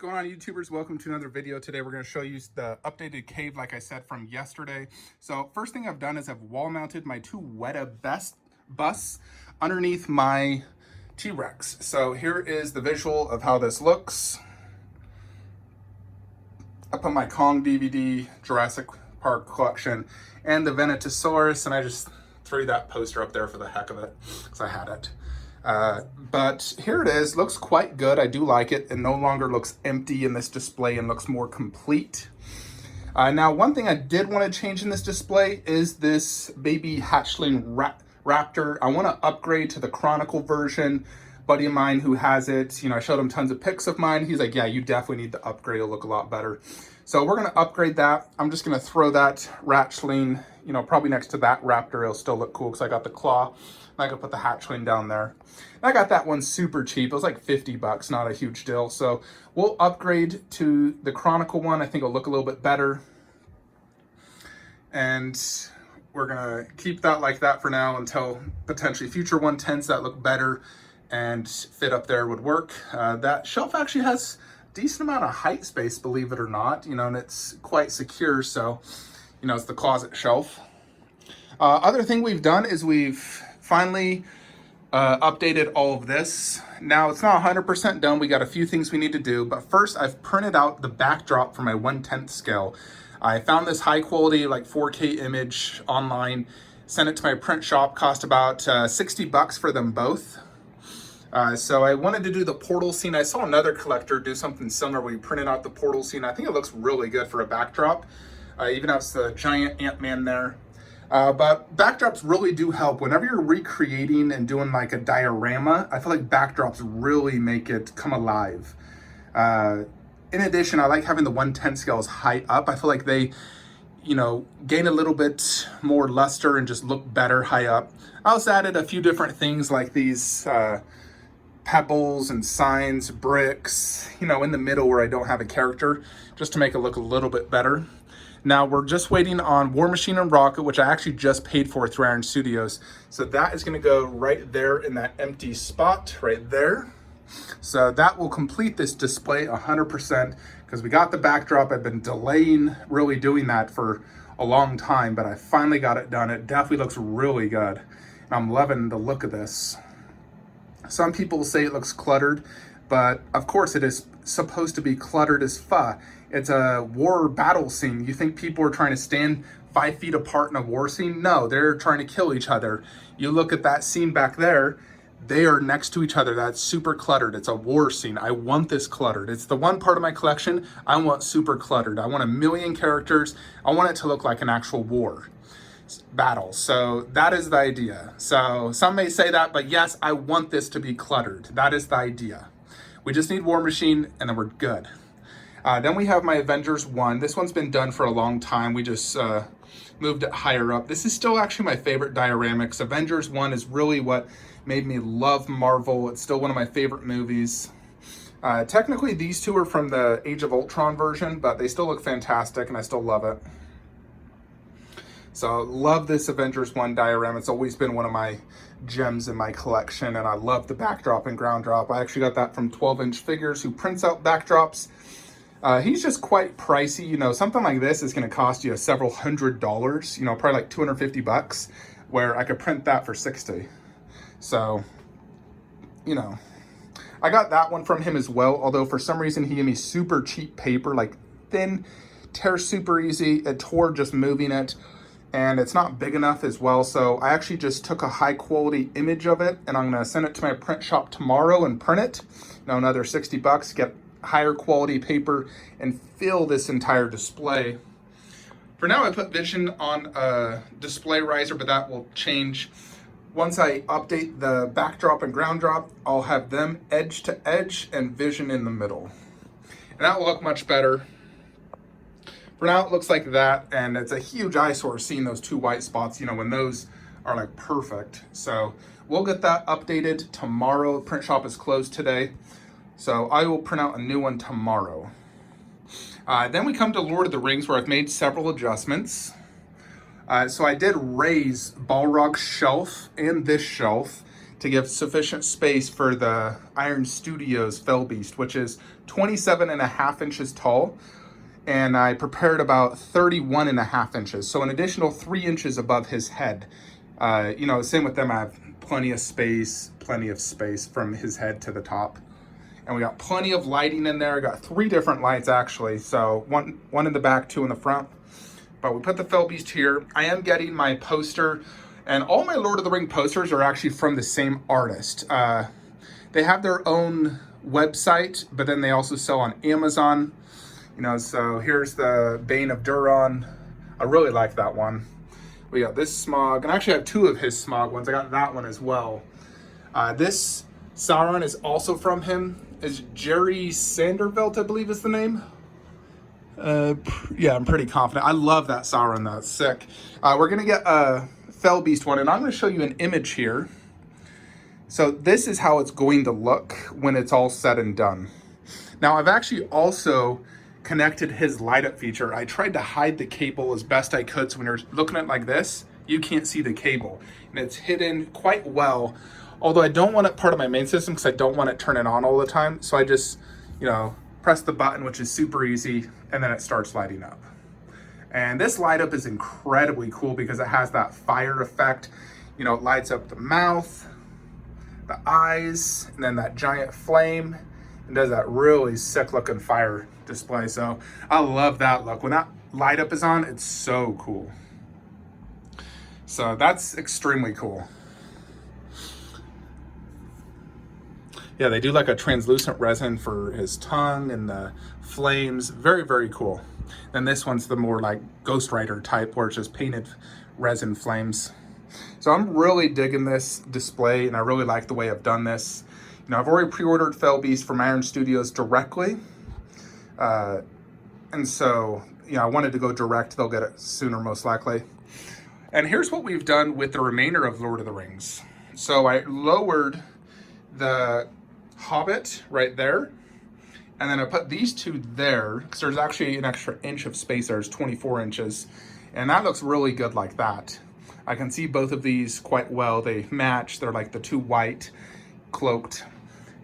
Going on, YouTubers? Welcome to another video. Today we're going to show you the updated cave, like I said, from yesterday. So first thing I've done is I've wall mounted my two Weta busts underneath my T-Rex. So here is the visual of how this looks. I put my Kong DVD, Jurassic Park collection, and the Venetosaurus, and I just threw that poster up there for the heck of it because I had it. But here it is, looks quite good. I do like it. It no longer looks empty in this display and looks more complete. Now, one thing I did want to change in this display is this baby hatchling raptor. I want to upgrade to the Chronicle version. Buddy of mine who has it, I showed him tons of pics of mine. He's like, yeah, you definitely need the upgrade. It'll look a lot better. So we're going to upgrade that. I'm just going to throw that hatchling, probably next to that raptor. It'll still look cool because I got the claw. I could put the hatchling down there. And I got that one super cheap. It was like 50 bucks, not a huge deal. So we'll upgrade to the Chronicle one. I think it'll look a little bit better. And we're gonna keep that like that for now until potentially future 110s that look better and fit up there would work. That shelf actually has a decent amount of height space, believe it or not, and it's quite secure. So, it's the closet shelf. Other thing we've done is we've finally updated all of this. Now it's not 100% done. We got a few things we need to do, but first I've printed out the backdrop for my 1/10 scale. I found this high quality, like 4K image online, sent it to my print shop, cost about 60 bucks for them both. So I wanted to do the portal scene. I saw another collector do something similar where you printed out the portal scene. I think it looks really good for a backdrop. Even has the giant Ant-Man there. But backdrops really do help. Whenever you're recreating and doing like a diorama, I feel like backdrops really make it come alive. In addition, I like having the 1/10 scales high up. I feel like they, gain a little bit more luster and just look better high up. I also added a few different things like these pebbles and signs, bricks, in the middle where I don't have a character, just to make it look a little bit better. Now we're just waiting on War Machine and Rocket, which I actually just paid for through Iron Studios. So that is going to go right there in that empty spot right there. So that will complete this display 100% because we got the backdrop. I've been delaying really doing that for a long time, but I finally got it done. It definitely looks really good. And I'm loving the look of this. Some people say it looks cluttered, but of course it is supposed to be cluttered as fuck. It's a war battle scene. You think people are trying to stand 5 feet apart in a war scene? No, they're trying to kill each other. You look at that scene back there, they are next to each other. That's super cluttered. It's a war scene. I want this cluttered. It's the one part of my collection I want super cluttered. I want 1,000,000 characters. I want it to look like an actual war battle. So that is the idea. So some may say that, but yes, I want this to be cluttered. That is the idea. We just need War Machine and then we're good. Then we have my Avengers 1. This one's been done for a long time. We just moved it higher up. This is still actually my favorite dioramics. Avengers 1 is really what made me love Marvel. It's still one of my favorite movies. Technically, these two are from the Age of Ultron version, but they still look fantastic and I still love it. So love this Avengers 1 diorama. It's always been one of my gems in my collection, and I love the backdrop and ground drop. I actually got that from 12-inch Figures, who prints out backdrops. He's just quite pricey. Something like this is going to cost you several $100s, probably like 250 bucks, where I could print that for 60. So, I got that one from him as well, although for some reason he gave me super cheap paper, like thin, tears super easy. It tore just moving it, and it's not big enough as well. So I actually just took a high quality image of it, and I'm going to send it to my print shop tomorrow and print it. Another 60 bucks, get higher quality paper and fill this entire display. For now, I put Vision on a display riser, but that will change. Once I update the backdrop and ground drop, I'll have them edge to edge and Vision in the middle. And that will look much better. For now, it looks like that, and it's a huge eyesore seeing those two white spots, when those are like perfect. So we'll get that updated tomorrow. The print shop is closed today, so I will print out a new one tomorrow. Then we come to Lord of the Rings, where I've made several adjustments. So I did raise Balrog's shelf and this shelf to give sufficient space for the Iron Studios Felbeast, which is 27.5 inches tall. And I prepared about 31.5 inches. So an additional 3 inches above his head. You know, same with them, I have plenty of space from his head to the top. And we got plenty of lighting in there. I got 3 different lights actually. So one in the back, 2 in the front. But we put the Felbeast here. I am getting my poster, and all my Lord of the Ring posters are actually from the same artist. They have their own website, but then they also sell on Amazon. You know, so here's the Bane of Duron. I really like that one. We got this Smaug, and I actually have 2 of his Smaug ones. I got that one as well. This Sauron is also from him. Is Jerry Sandervelt, I believe is the name. Yeah, I'm pretty confident. I love that Sauron though, it's sick. We're gonna get a Felbeast one, and I'm gonna show you an image here. So this is how it's going to look when it's all said and done. Now I've actually also connected his light up feature. I tried to hide the cable as best I could, so when you're looking at it like this, you can't see the cable. And it's hidden quite well, although I don't want it part of my main system because I don't want it turning on all the time. So I just, you know, press the button, which is super easy, and then it starts lighting up. And this light up is incredibly cool because it has that fire effect. You know, it lights up the mouth, the eyes, and then that giant flame, and does that really sick looking fire display. So I love that look. When that light up is on, it's so cool. So that's extremely cool. Yeah, they do like a translucent resin for his tongue and the flames. Very, very cool. And this one's the more like Ghost Rider type where it's just painted resin flames. So I'm really digging this display, and I really like the way I've done this. You know, I've already pre-ordered Felbeast from Iron Studios directly. And so, you know, I wanted to go direct. They'll get it sooner, most likely. And here's what we've done with the remainder of Lord of the Rings. So I lowered the Hobbit right there, and then I put these 2 there because there's actually an extra inch of space. There's 24 inches, and that looks really good like that. I can see both of these quite well. They match. They're like the 2 white cloaked.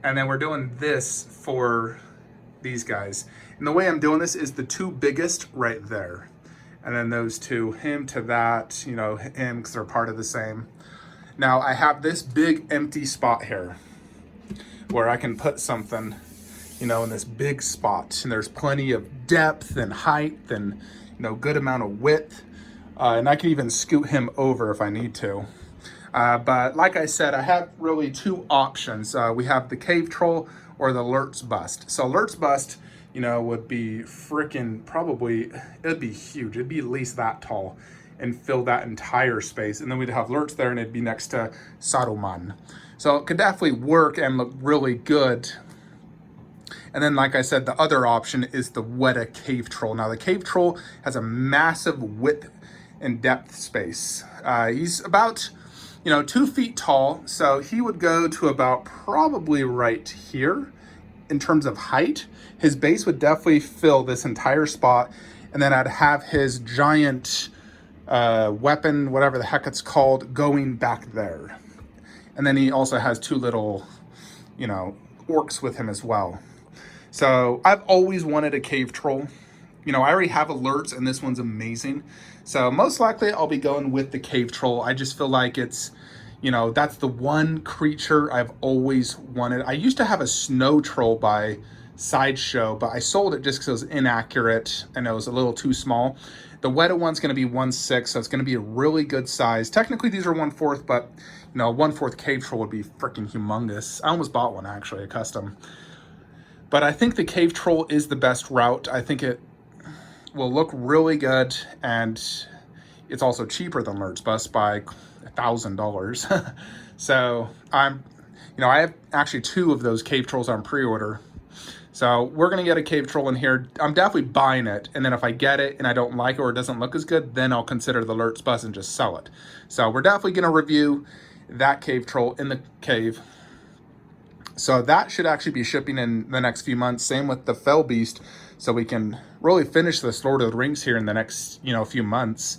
And then we're doing this for these guys. And the way I'm doing this is the 2 biggest right there, and then those 2, him to that, you know, him, because they're part of the same. Now I have this big empty spot here where I can put something, you know, in this big spot, and there's plenty of depth and height and, you know, good amount of width, and I can even scoot him over if I need to. But like I said, I have really 2 options. We have the Cave Troll or the Lurtz Bust. So Lurtz Bust, you know, would be freaking probably, it'd be huge. It'd be at least that tall and fill that entire space. And then we'd have Lurtz there, and it'd be next to Saruman. So it could definitely work and look really good. And then, like I said, the other option is the Weta Cave Troll. Now, the Cave Troll has a massive width and depth space. He's about, you know, 2 feet tall. So he would go to about probably right here in terms of height. His base would definitely fill this entire spot. And then I'd have his giant weapon, whatever the heck it's called, going back there. And then he also has 2 little, you know, orcs with him as well. So I've always wanted a cave troll. You know, I already have a Lurtz, and this one's amazing. So most likely I'll be going with the cave troll. I just feel like it's, you know, that's the one creature I've always wanted. I used to have a snow troll by Sideshow, but I sold it just because it was inaccurate and it was a little too small. The Weta one's going to be 1/6, so it's going to be a really good size. Technically, these are 1/4, but, you know, 1/4 cave troll would be freaking humongous. I almost bought one, actually, a custom. But I think the cave troll is the best route. I think it will look really good, and it's also cheaper than Lurtz Bust by $1,000. So you know, I have actually 2 of those cave trolls on pre-order. So we're gonna get a cave troll in here. I'm definitely buying it, and then if I get it and I don't like it or it doesn't look as good, then I'll consider the Lurtz Bust and just sell it. So we're definitely gonna review that cave troll in the cave. So that should actually be shipping in the next few months. Same with the Felbeast, so we can really finish this Lord of the Rings here in the next, you know, few months.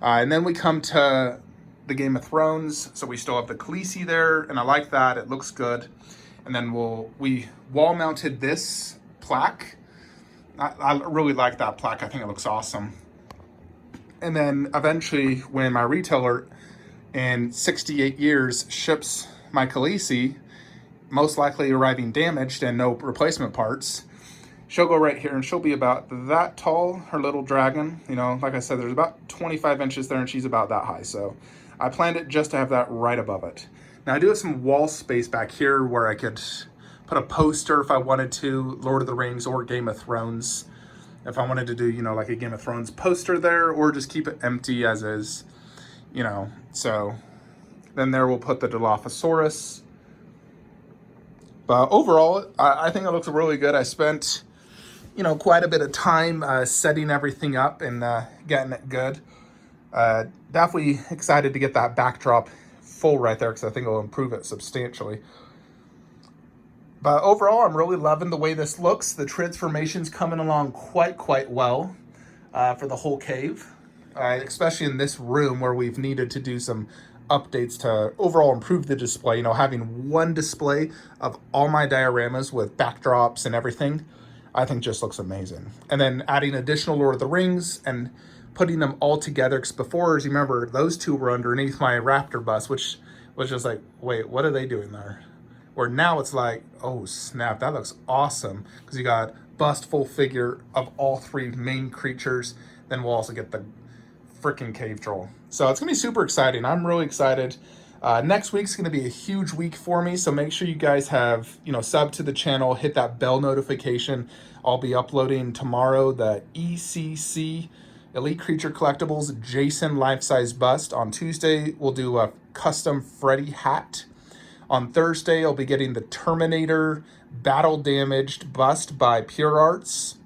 And then we come to the Game of Thrones, so we still have the Khaleesi there, and I like that. It looks good. And then we wall mounted this plaque. I really like that plaque. I think it looks awesome. And then eventually, when my retailer in 68 years ships my Khaleesi, most likely arriving damaged and no replacement parts, she'll go right here and she'll be about that tall, her little dragon. You know, like I said, there's about 25 inches there and she's about that high. So I planned it just to have that right above it. Now I do have some wall space back here where I could put a poster if I wanted to, Lord of the Rings or Game of Thrones. If I wanted to do, you know, like a Game of Thrones poster there, or just keep it empty as is, you know. So then there we'll put the Dilophosaurus. But overall, I think it looks really good. I spent, you know, quite a bit of time setting everything up and getting it good. Definitely excited to get that backdrop full right there because I think it'll improve it substantially. But overall, I'm really loving the way this looks. The transformation's coming along quite well for the whole cave, especially in this room where we've needed to do some updates to overall improve the display. You know, having one display of all my dioramas with backdrops and everything, I think just looks amazing. And then adding additional Lord of the Rings and putting them all together, because before, as you remember, those two were underneath my Raptor bus, which was just like, wait, what are they doing there? Where now it's like, oh snap, that looks awesome, because you got bust full figure of all three main creatures. Then we'll also get the freaking cave troll. So it's gonna be super exciting. I'm really excited. Next week's gonna be a huge week for me, so make sure you guys have, you know, sub to the channel, hit that bell notification. I'll be uploading tomorrow the ECC Elite Creature Collectibles Jason life-size bust. On Tuesday, we'll do a custom Freddy hat. On Thursday, I'll be getting the Terminator battle damaged bust by Pure Arts.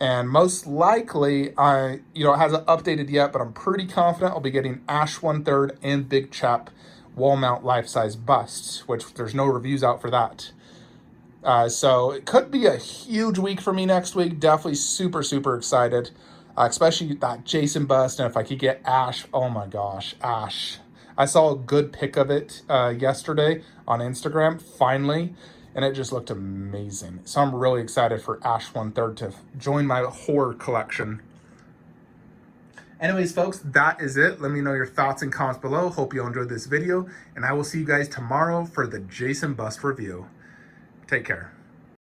And most likely, it hasn't updated yet, but I'm pretty confident I'll be getting Ash 1/3 and Big Chap wall mount life-size busts, which there's no reviews out for that. So it could be a huge week for me next week. Definitely super excited, especially that Jason bust. And if I could get Ash, oh my gosh, Ash. I saw a good pic of it yesterday on Instagram, finally, and it just looked amazing. So I'm really excited for Ash 1/3 to join my horror collection. Anyways, folks, that is it. Let me know your thoughts and comments below. Hope you all enjoyed this video, and I will see you guys tomorrow for the Jason Bust review. Take care.